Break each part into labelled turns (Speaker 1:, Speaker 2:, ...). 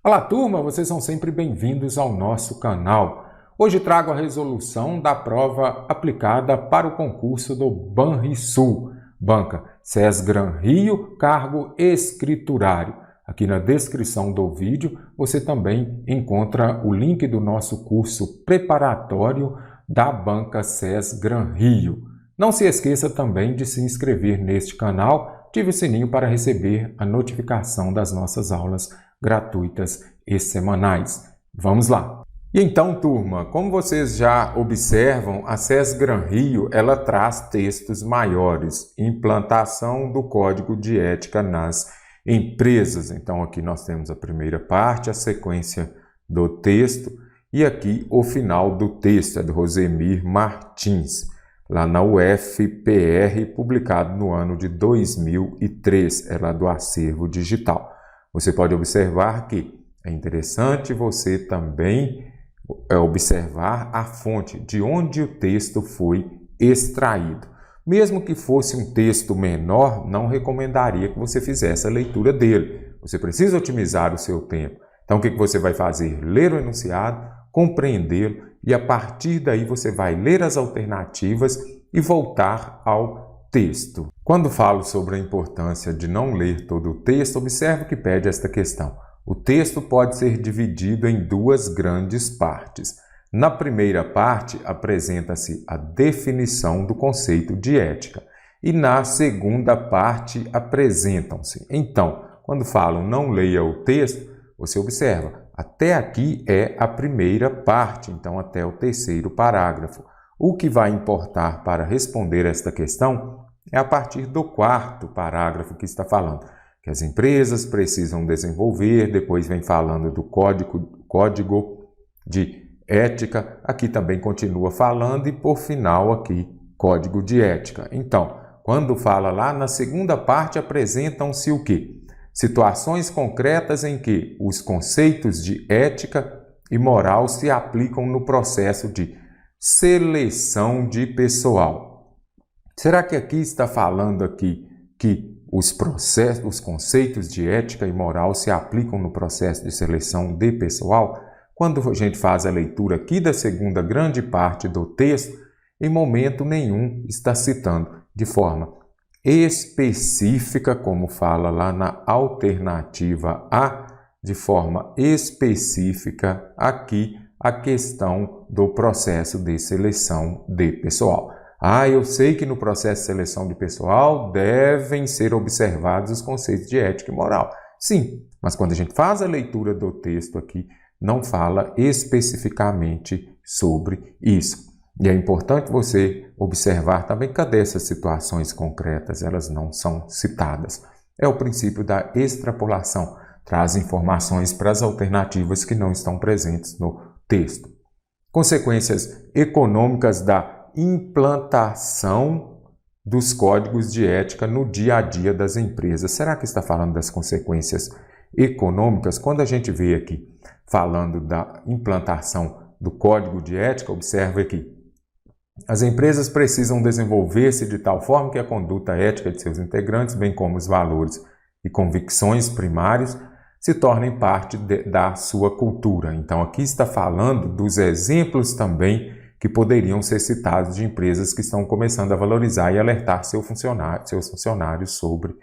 Speaker 1: Olá, turma! Vocês são sempre bem-vindos ao nosso canal. Hoje trago a resolução da prova aplicada para o concurso do Banrisul, Banca SESGRAN Rio, cargo escriturário. Aqui na descrição do vídeo você também encontra o link do nosso curso preparatório da Banca SESGRAN Rio. Não se esqueça também de se inscrever neste canal, ative o sininho para receber a notificação das nossas aulas gratuitas e semanais. Vamos lá! E então, turma, como vocês já observam, a SESGRAN Rio ela traz textos maiores, implantação do Código de Ética nas empresas. Então aqui nós temos a primeira parte, a sequência do texto, e aqui o final do texto, é do Rosemir Martins, lá na UFPR, publicado no ano de 2003, é lá do Acervo Digital. Você pode observar que é interessante você também observar a fonte, de onde o texto foi extraído. Mesmo que fosse um texto menor, não recomendaria que você fizesse a leitura dele. Você precisa otimizar o seu tempo. Então, o que você vai fazer? Ler o enunciado, compreendê-lo, e a partir daí você vai ler as alternativas e voltar ao texto. Quando falo sobre a importância de não ler todo o texto, observe que pede esta questão. O texto pode ser dividido em duas grandes partes. Na primeira parte, apresenta-se a definição do conceito de ética. E na segunda parte, apresentam-se. Então, quando falo não leia o texto, você observa, até aqui é a primeira parte, então até o terceiro parágrafo. O que vai importar para responder esta questão é a partir do quarto parágrafo que está falando, que as empresas precisam desenvolver, depois vem falando do código de ética, aqui também continua falando e por final aqui, código de ética. Então, quando fala lá na segunda parte, apresentam-se o quê? Situações concretas em que os conceitos de ética e moral se aplicam no processo de seleção de pessoal. Será que aqui está falando aqui que os conceitos de ética e moral se aplicam no processo de seleção de pessoal? Quando a gente faz a leitura aqui da segunda grande parte do texto, em momento nenhum está citando de forma específica, como fala lá na alternativa A, de forma específica aqui a questão do processo de seleção de pessoal. Eu sei que no processo de seleção de pessoal devem ser observados os conceitos de ética e moral. Sim, mas quando a gente faz a leitura do texto aqui, não fala especificamente sobre isso. E é importante você observar também cadê essas situações concretas, elas não são citadas. É o princípio da extrapolação, traz informações para as alternativas que não estão presentes no texto. Consequências econômicas da implantação dos códigos de ética no dia a dia das empresas. Será que está falando das consequências econômicas? Quando a gente vê aqui falando da implantação do código de ética, observe aqui. As empresas precisam desenvolver-se de tal forma que a conduta ética de seus integrantes, bem como os valores e convicções primários, se tornem parte da sua cultura. Então, aqui está falando dos exemplos também que poderiam ser citados de empresas que estão começando a valorizar e alertar seus funcionários sobre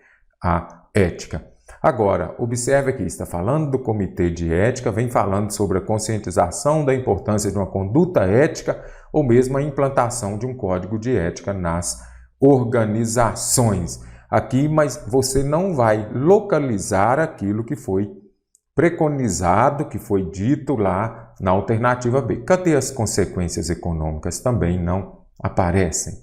Speaker 1: a ética. Agora, observe aqui, está falando do Comitê de Ética, vem falando sobre a conscientização da importância de uma conduta ética ou mesmo a implantação de um código de ética nas organizações. Aqui, mas você não vai localizar aquilo que foi preconizado, que foi dito lá na alternativa B. Cadê as consequências econômicas? Também não aparecem.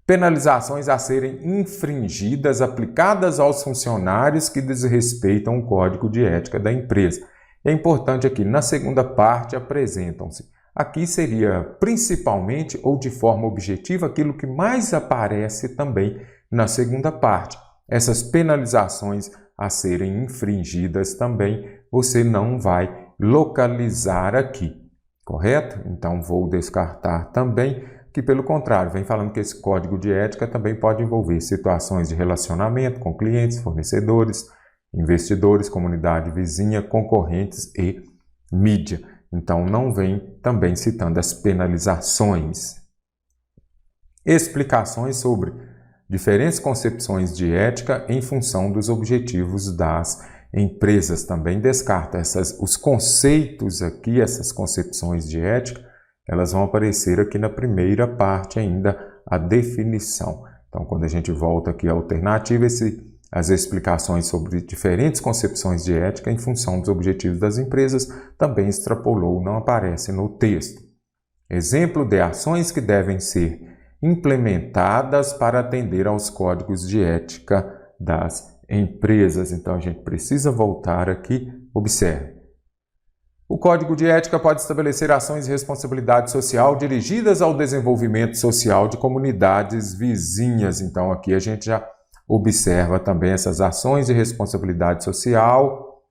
Speaker 1: Penalizações a serem infringidas, aplicadas aos funcionários que desrespeitam o código de ética da empresa. É importante aqui, na segunda parte, apresentam-se. Aqui seria principalmente ou de forma objetiva aquilo que mais aparece também na segunda parte. Essas penalizações a serem infringidas também você não vai localizar aqui, correto? Então vou descartar também, que pelo contrário, vem falando que esse código de ética também pode envolver situações de relacionamento com clientes, fornecedores investidores, comunidade vizinha, concorrentes e mídia. Então, não vem também citando as penalizações. Explicações sobre diferentes concepções de ética em função dos objetivos das empresas. Também descarta os conceitos aqui, essas concepções de ética, elas vão aparecer aqui na primeira parte ainda, a definição. Então, quando a gente volta aqui à alternativa, as explicações sobre diferentes concepções de ética em função dos objetivos das empresas também extrapolou, não aparece no texto. Exemplo de ações que devem ser implementadas para atender aos códigos de ética das empresas. Então, a gente precisa voltar aqui, observe. O Código de Ética pode estabelecer ações de responsabilidade social dirigidas ao desenvolvimento social de comunidades vizinhas. Então, aqui a gente já observa também essas ações de responsabilidade social,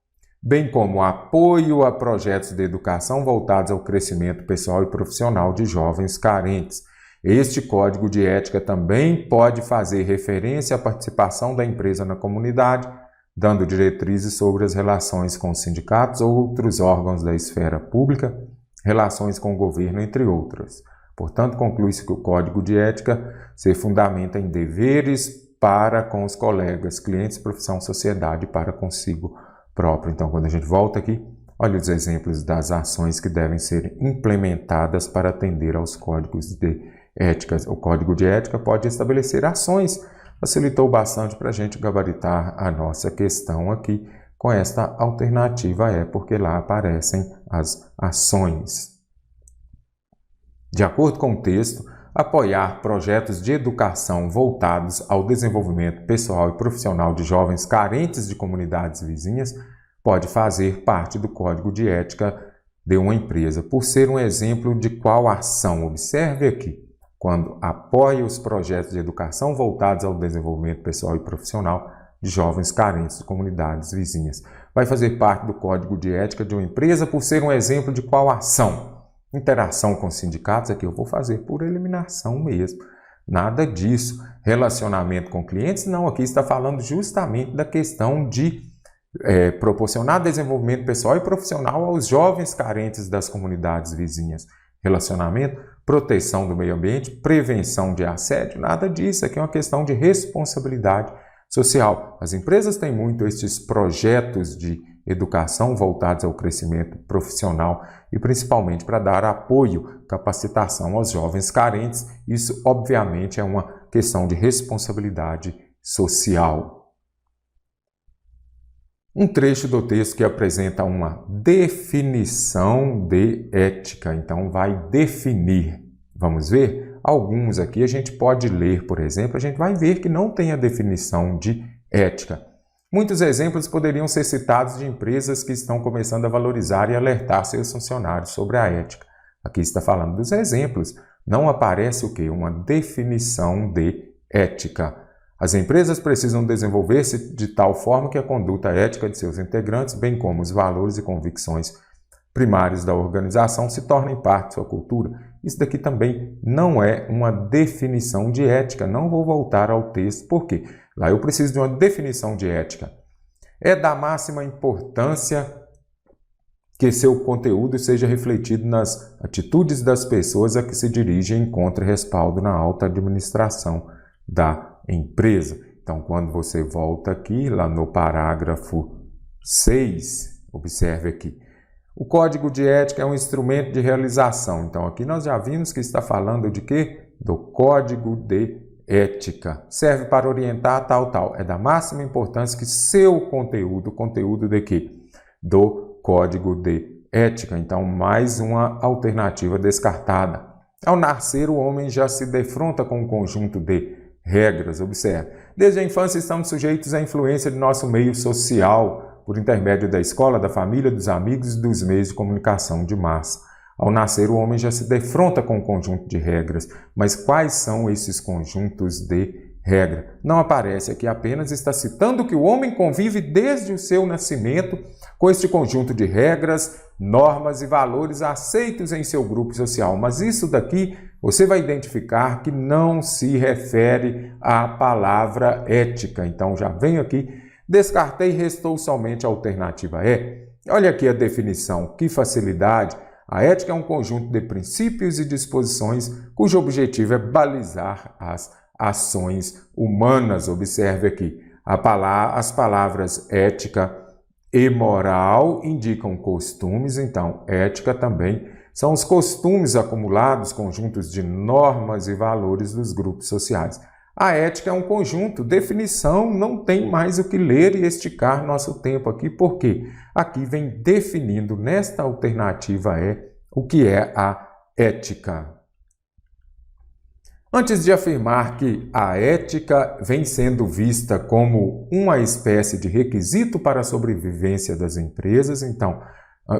Speaker 1: bem como apoio a projetos de educação voltados ao crescimento pessoal e profissional de jovens carentes. Este Código de Ética também pode fazer referência à participação da empresa na comunidade, dando diretrizes sobre as relações com os sindicatos ou outros órgãos da esfera pública, relações com o governo, entre outras. Portanto, conclui-se que o Código de Ética se fundamenta em deveres para com os colegas, clientes, profissão, sociedade, para consigo próprio. Então, quando a gente volta aqui, olha os exemplos das ações que devem ser implementadas para atender aos códigos de ética. O Código de Ética pode estabelecer ações. Facilitou bastante para a gente gabaritar a nossa questão aqui com esta alternativa porque lá aparecem as ações. De acordo com o texto, apoiar projetos de educação voltados ao desenvolvimento pessoal e profissional de jovens carentes de comunidades vizinhas pode fazer parte do Código de Ética de uma empresa, por ser um exemplo de qual ação. Observe aqui. Quando apoia os projetos de educação voltados ao desenvolvimento pessoal e profissional de jovens carentes de comunidades vizinhas. Vai fazer parte do Código de Ética de uma empresa por ser um exemplo de qual ação? Interação com sindicatos, aqui eu vou fazer por eliminação mesmo. Nada disso. Relacionamento com clientes, não, aqui está falando justamente da questão de proporcionar desenvolvimento pessoal e profissional aos jovens carentes das comunidades vizinhas. Relacionamento, proteção do meio ambiente, prevenção de assédio, nada disso. Aqui é uma questão de responsabilidade social. As empresas têm muito estes projetos de educação voltados ao crescimento profissional e principalmente para dar apoio, capacitação aos jovens carentes. Isso, obviamente, é uma questão de responsabilidade social. Um trecho do texto que apresenta uma definição de ética. Então, vai definir. Vamos ver? Alguns aqui a gente pode ler, por exemplo, a gente vai ver que não tem a definição de ética. Muitos exemplos poderiam ser citados de empresas que estão começando a valorizar e alertar seus funcionários sobre a ética. Aqui está falando dos exemplos. Não aparece o quê? Uma definição de ética. As empresas precisam desenvolver-se de tal forma que a conduta ética de seus integrantes, bem como os valores e convicções primários da organização, se tornem parte de sua cultura. Isso daqui também não é uma definição de ética. Não vou voltar ao texto, por quê? Lá eu preciso de uma definição de ética. É da máxima importância que seu conteúdo seja refletido nas atitudes das pessoas a que se dirigem e encontre respaldo na alta administração da empresa. Então, quando você volta aqui, lá no parágrafo 6, observe aqui. O Código de Ética é um instrumento de realização. Então, aqui nós já vimos que está falando de quê? Do Código de Ética. Serve para orientar tal. É da máxima importância que seu conteúdo de quê? Do Código de Ética. Então, mais uma alternativa descartada. Ao nascer, o homem já se defronta com um conjunto de regras. Observe. Desde a infância estamos sujeitos à influência de nosso meio social, por intermédio da escola, da família, dos amigos e dos meios de comunicação de massa. Ao nascer, o homem já se defronta com um conjunto de regras. Mas quais são esses conjuntos de regra? Não aparece aqui, apenas está citando que o homem convive desde o seu nascimento com este conjunto de regras, normas e valores aceitos em seu grupo social. Mas isso daqui você vai identificar que não se refere à palavra ética. Então já venho aqui Descartei, restou somente a alternativa E. Olha aqui a definição, que facilidade! A ética é um conjunto de princípios e disposições cujo objetivo é balizar as ações humanas. Observe aqui, as palavras ética e moral indicam costumes, então ética também são os costumes acumulados, conjuntos de normas e valores dos grupos sociais. A ética é um conjunto, definição, não tem mais o que ler e esticar nosso tempo aqui, porque aqui vem definindo nesta alternativa o que é a ética. Antes de afirmar que a ética vem sendo vista como uma espécie de requisito para a sobrevivência das empresas, então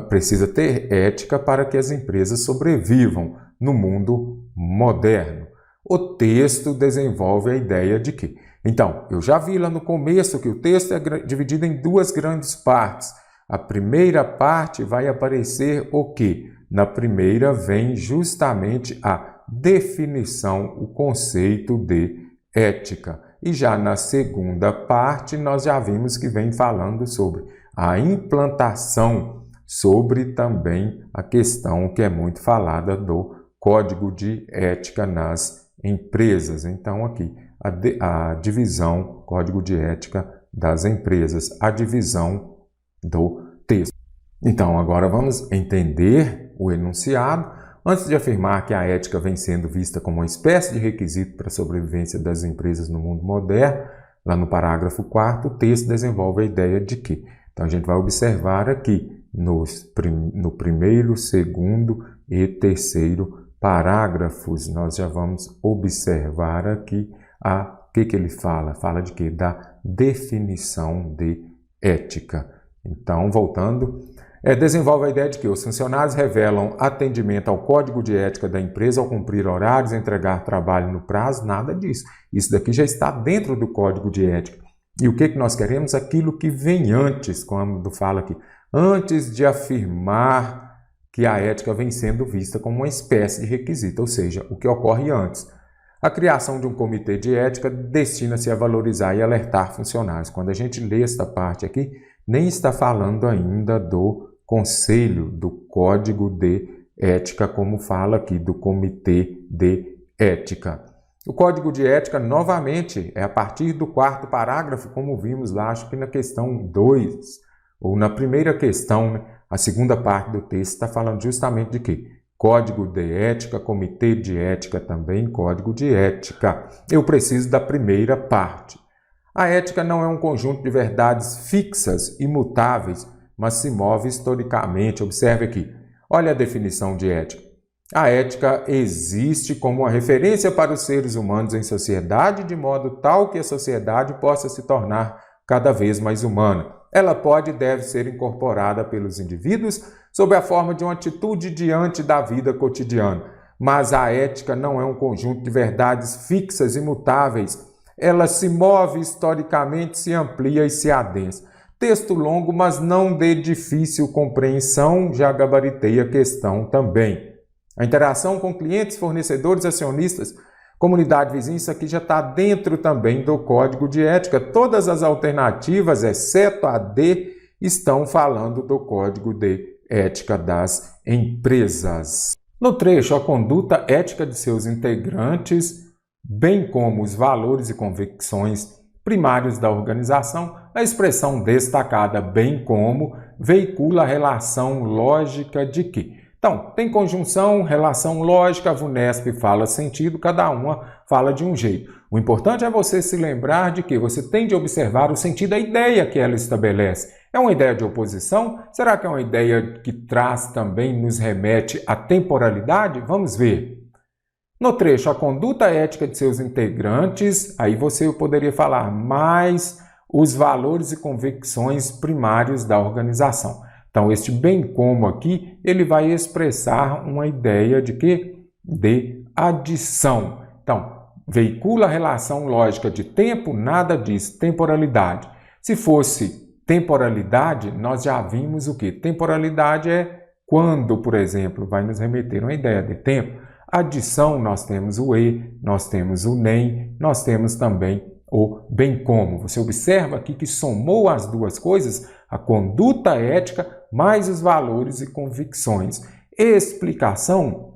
Speaker 1: precisa ter ética para que as empresas sobrevivam no mundo moderno. O texto desenvolve a ideia de que, então, eu já vi lá no começo que o texto é dividido em duas grandes partes. A primeira parte vai aparecer o quê? Na primeira vem justamente a definição, o conceito de ética. E já na segunda parte nós já vimos que vem falando sobre a implantação, sobre também a questão que é muito falada do código de ética nas empresas. Então aqui a divisão, código de ética das empresas, a divisão do texto. Então agora vamos entender o enunciado. Antes de afirmar que a ética vem sendo vista como uma espécie de requisito para a sobrevivência das empresas no mundo moderno, lá no parágrafo 4º, o texto desenvolve a ideia de que. Então a gente vai observar aqui no primeiro, segundo e terceiro parágrafos, nós já vamos observar aqui o que ele fala. Fala de quê? Da definição de ética. Então, voltando, desenvolve a ideia de que os funcionários revelam atendimento ao código de ética da empresa ao cumprir horários, entregar trabalho no prazo, nada disso. Isso daqui já está dentro do código de ética. E o que nós queremos? Aquilo que vem antes, quando fala aqui, antes de afirmar que a ética vem sendo vista como uma espécie de requisito, ou seja, o que ocorre antes. A criação de um comitê de ética destina-se a valorizar e alertar funcionários. Quando a gente lê esta parte aqui, nem está falando ainda do conselho, do código de ética, como fala aqui, do comitê de ética. O código de ética, novamente, é a partir do 4º parágrafo, como vimos lá, acho que na questão 2, ou na primeira questão, né? A segunda parte do texto está falando justamente de quê? Código de ética, comitê de ética também, código de ética. Eu preciso da primeira parte. A ética não é um conjunto de verdades fixas, imutáveis, mas se move historicamente. Observe aqui. Olha a definição de ética. A ética existe como uma referência para os seres humanos em sociedade, de modo tal que a sociedade possa se tornar cada vez mais humana. Ela pode e deve ser incorporada pelos indivíduos sob a forma de uma atitude diante da vida cotidiana. Mas a ética não é um conjunto de verdades fixas, imutáveis. Ela se move historicamente, se amplia e se adensa. Texto longo, mas não de difícil compreensão, já gabaritei a questão também. A interação com clientes, fornecedores, acionistas, comunidade vizinha, isso aqui já está dentro também do código de ética. Todas as alternativas, exceto a D, estão falando do código de ética das empresas. No trecho, a conduta ética de seus integrantes, bem como os valores e convicções primários da organização, a expressão destacada bem como veicula a relação lógica de que. Então, tem conjunção, relação lógica, a VUNESP fala sentido, cada uma fala de um jeito. O importante é você se lembrar de que você tem de observar o sentido da ideia que ela estabelece. É uma ideia de oposição? Será que é uma ideia que traz também, nos remete à temporalidade? Vamos ver. No trecho, a conduta ética de seus integrantes, aí você poderia falar mais os valores e convicções primários da organização. Então, este bem como aqui, ele vai expressar uma ideia de quê? De adição. Então, veicula a relação lógica de tempo, nada disso, temporalidade. Se fosse temporalidade, nós já vimos o quê? Temporalidade é quando, por exemplo, vai nos remeter a uma ideia de tempo. Adição, nós temos o e, nós temos o nem, nós temos também ou bem como. Você observa aqui que somou as duas coisas, a conduta ética mais os valores e convicções. Explicação,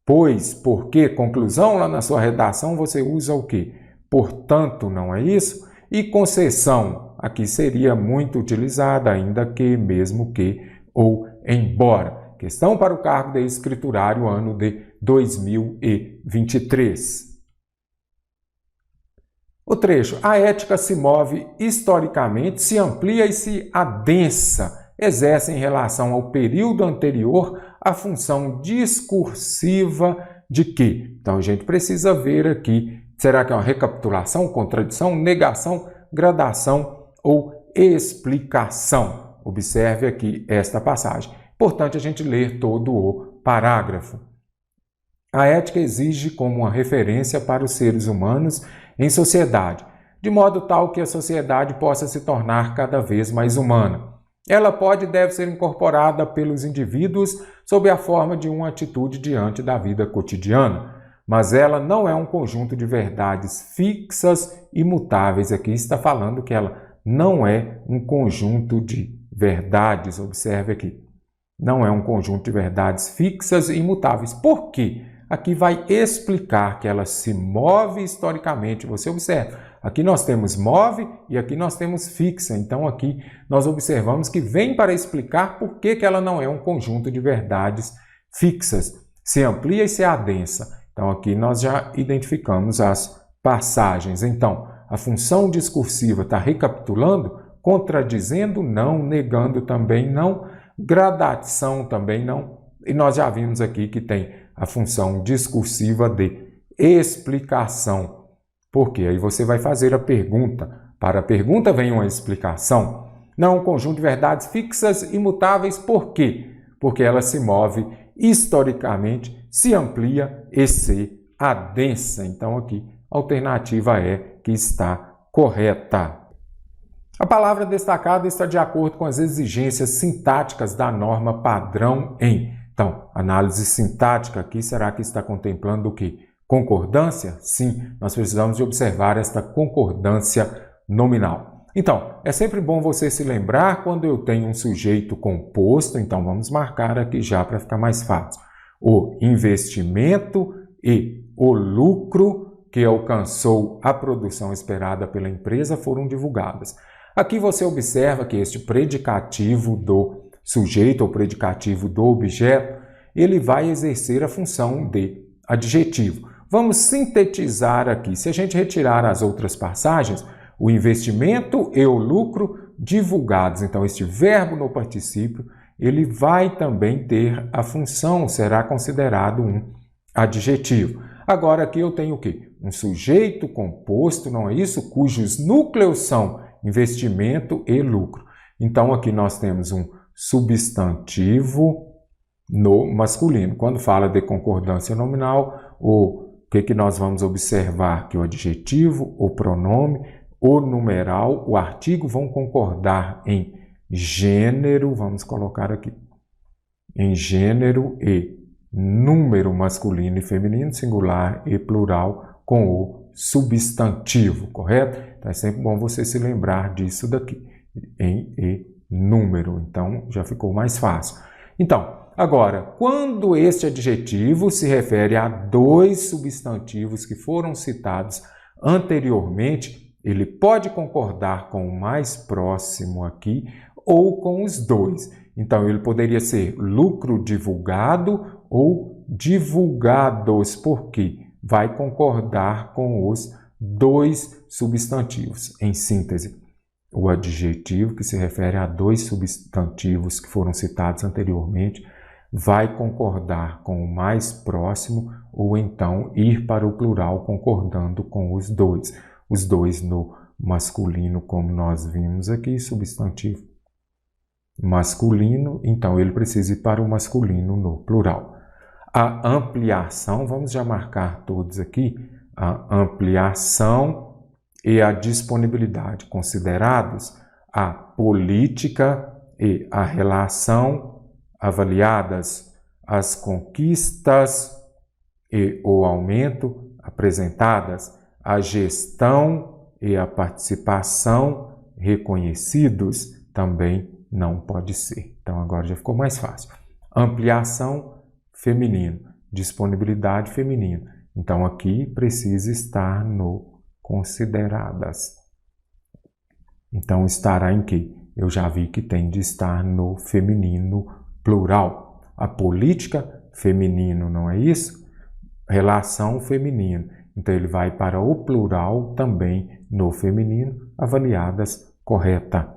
Speaker 1: pois, porque, conclusão, lá na sua redação você usa o quê? Portanto, não é isso? E concessão, aqui seria muito utilizada, ainda que, mesmo que, ou embora. Questão para o cargo de escriturário, ano de 2023. O trecho, a ética se move historicamente, se amplia e se adensa, exerce em relação ao período anterior a função discursiva de quê? Então a gente precisa ver aqui, será que é uma recapitulação, contradição, negação, gradação ou explicação? Observe aqui esta passagem. Importante a gente ler todo o parágrafo. A ética exige como uma referência para os seres humanos em sociedade, de modo tal que a sociedade possa se tornar cada vez mais humana. Ela pode e deve ser incorporada pelos indivíduos sob a forma de uma atitude diante da vida cotidiana, mas ela não é um conjunto de verdades fixas e imutáveis. Aqui está falando que ela não é um conjunto de verdades, observe aqui. Não é um conjunto de verdades fixas e imutáveis. Por quê? Aqui vai explicar que ela se move historicamente. Você observa, aqui nós temos move e aqui nós temos fixa. Então aqui nós observamos que vem para explicar por que ela não é um conjunto de verdades fixas. Se amplia e se adensa. Então aqui nós já identificamos as passagens. Então a função discursiva está recapitulando, contradizendo não, negando também não, gradação também não. E nós já vimos aqui que tem a função discursiva de explicação. Porque aí você vai fazer a pergunta. Para a pergunta vem uma explicação. Não um conjunto de verdades fixas, imutáveis. Por quê? Porque ela se move historicamente, se amplia e se adensa. Então aqui a alternativa é que está correta. A palavra destacada está de acordo com as exigências sintáticas da norma padrão em. Então, análise sintática aqui, será que está contemplando o quê? Concordância? Sim, nós precisamos de observar esta concordância nominal. Então, é sempre bom você se lembrar quando eu tenho um sujeito composto, então vamos marcar aqui já para ficar mais fácil. O investimento e o lucro que alcançou a produção esperada pela empresa foram divulgadas. Aqui você observa que este predicativo do sujeito ou predicativo do objeto, ele vai exercer a função de adjetivo. Vamos sintetizar aqui. Se a gente retirar as outras passagens, o investimento e o lucro divulgados. Então, este verbo no particípio, ele vai também ter a função, será considerado um adjetivo. Agora aqui eu tenho o quê? Um sujeito composto, não é isso? Cujos núcleos são investimento e lucro. Então, aqui nós temos um substantivo no masculino. Quando fala de concordância nominal, o que nós vamos observar? Que o adjetivo, o pronome, o numeral, o artigo vão concordar em gênero, vamos colocar aqui, em gênero e número masculino e feminino, singular e plural, com o substantivo, correto? Então é sempre bom você se lembrar disso daqui, em e número, então já ficou mais fácil. Então, agora, quando este adjetivo se refere a dois substantivos que foram citados anteriormente, ele pode concordar com o mais próximo aqui ou com os dois. Então, ele poderia ser lucro divulgado ou divulgados, porque vai concordar com os dois substantivos. Em síntese, o adjetivo que se refere a dois substantivos que foram citados anteriormente vai concordar com o mais próximo ou então ir para o plural concordando com os dois. Os dois no masculino, como nós vimos aqui, substantivo masculino, então ele precisa ir para o masculino no plural. A ampliação, vamos já marcar todos aqui, a ampliação e a disponibilidade considerados, a política e a relação avaliadas, as conquistas e o aumento apresentadas, a gestão E a participação, reconhecidos, também não pode ser. Então, agora já ficou mais fácil. Ampliação, feminino. Disponibilidade, feminino. Então, aqui precisa estar no consideradas. Então, estará em que? Eu já vi que tem de estar no feminino plural. A política, feminino, não é isso? Relação, feminino. Então, ele vai para o plural também no feminino, avaliadas correta.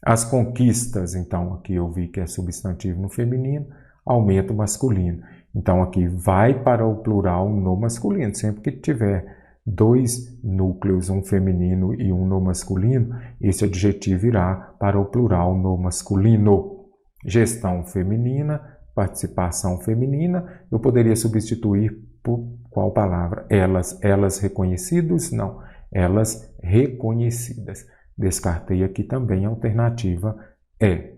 Speaker 1: As conquistas, então, aqui eu vi que é substantivo no feminino, aumento masculino. Então, aqui vai para o plural no masculino. Sempre que tiver dois núcleos, um feminino e um no masculino, esse adjetivo irá para o plural no masculino. Gestão feminina, participação feminina, eu poderia substituir por qual palavra? Elas. Elas reconhecidos? Não. Elas reconhecidas. Descartei aqui também a alternativa E.